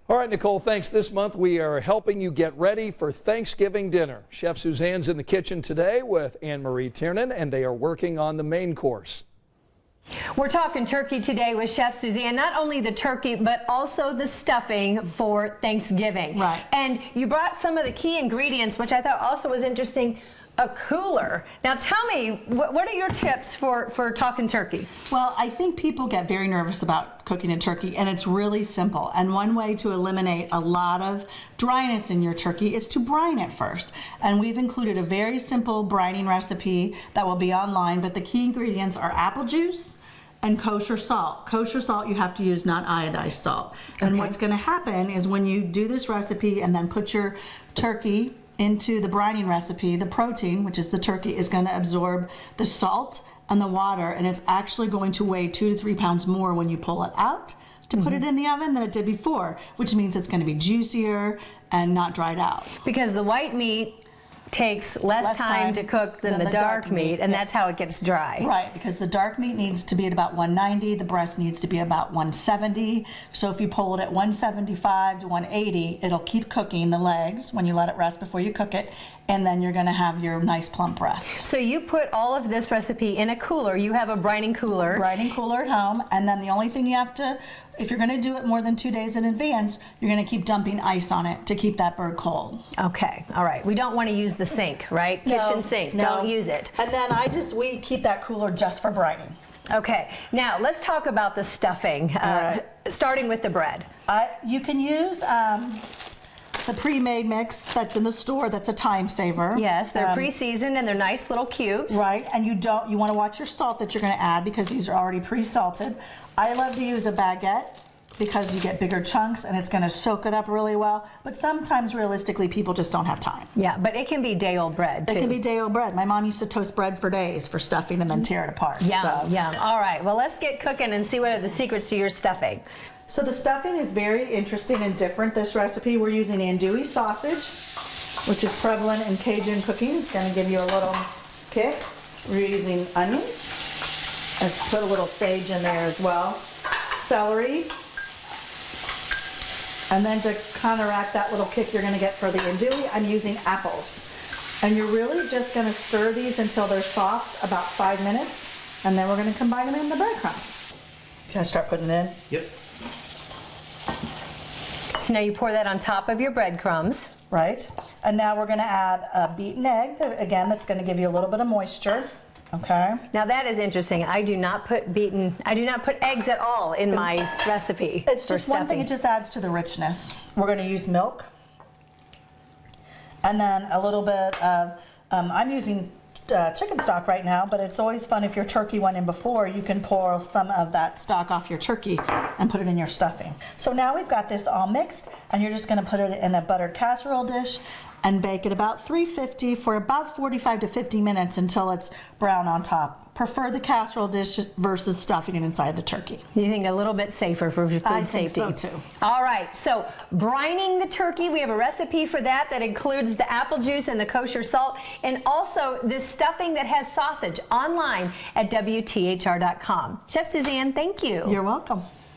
All right, Nicole, thanks. This month we are helping you get ready for Thanksgiving dinner. Chef Suzanne's in the kitchen today with Anne-Marie Tiernan, and they are working on the main course. We're talking turkey today with Chef Suzanne. Not only the turkey, but also the stuffing for Thanksgiving. Right. And you brought some of the key ingredients, which I thought also was interesting. A cooler. Now tell me, what are your tips for talking turkey? Well, I think people get very nervous about cooking a turkey, and it's really simple. And one way to eliminate a lot of dryness in your turkey is to brine it first. And we've included a very simple brining recipe that will be online, but the key ingredients are apple juice and kosher salt. Kosher salt you have to use, not iodized salt. And what's going to happen is when you do this recipe and then put your turkey into the brining recipe, the protein, which is the turkey, is going to absorb the salt and the water, and it's actually going to weigh 2 to 3 pounds more when you pull it out to put it in the oven than it did before, which means it's going to be juicier and not dried out. Because the white meat takes less time to cook than the dark meat, and that's how it gets dry. Right, because the dark meat needs to be at about 190, the breast needs to be about 170. So if you pull it at 175 to 180, it'll keep cooking the legs when you let it rest before you cook it, and then you're going to have your nice plump breast. So you put all of this recipe in a cooler. You have a brining cooler. Brining cooler at home, and then the only thing you have to, if you're going to do it more than 2 days in advance, you're going to keep dumping ice on it to keep that bird cold. Okay, all right. We don't want to use the sink, right? Kitchen sink. No. Don't use it. And then we keep that cooler just for brining. Okay, now let's talk about the stuffing, starting with the bread. You can use the pre-made mix that's in the store. That's a time saver. Yes, they're pre-seasoned and they're nice little cubes. Right, and you want to watch your salt that you're going to add because these are already pre-salted. I love to use a baguette because you get bigger chunks and it's going to soak it up really well. But sometimes, realistically, people just don't have time. Yeah, but it can be day-old bread, too. It can be day-old bread. My mom used to toast bread for days for stuffing and then tear it apart. Yum, yum. All right, well, let's get cooking and see what are the secrets to your stuffing. So the stuffing is very interesting and different. This recipe, we're using andouille sausage, which is prevalent in Cajun cooking. It's going to give you a little kick. We're using onions. Let's put a little sage in there as well. Celery. And then to counteract that little kick you're going to get for the andouille, I'm using apples. And you're really just going to stir these until they're soft, about 5 minutes. And then we're going to combine them in the breadcrumbs. Can I start putting it in? Yep. So now you pour that on top of your breadcrumbs. Right. And now we're going to add a beaten egg, that's going to give you a little bit of moisture. Okay. Now that is interesting. I do not put eggs at all in my recipe. It's for just one thing, it just adds to the richness. We're going to use milk. And then a little bit of, I'm using chicken stock right now, but it's always fun if your turkey went in before, you can pour some of that stock off your turkey and put it in your stuffing. So now we've got this all mixed, and you're just going to put it in a buttered casserole dish and bake it about 350 for about 45 to 50 minutes until it's brown on top. Prefer the casserole dish versus stuffing it inside the turkey. You think a little bit safer for food I safety? think so too. All right, so brining the turkey, we have a recipe for that includes the apple juice and the kosher salt, and also this stuffing that has sausage online at WTHR.com. Chef Suzanne, thank you. You're welcome.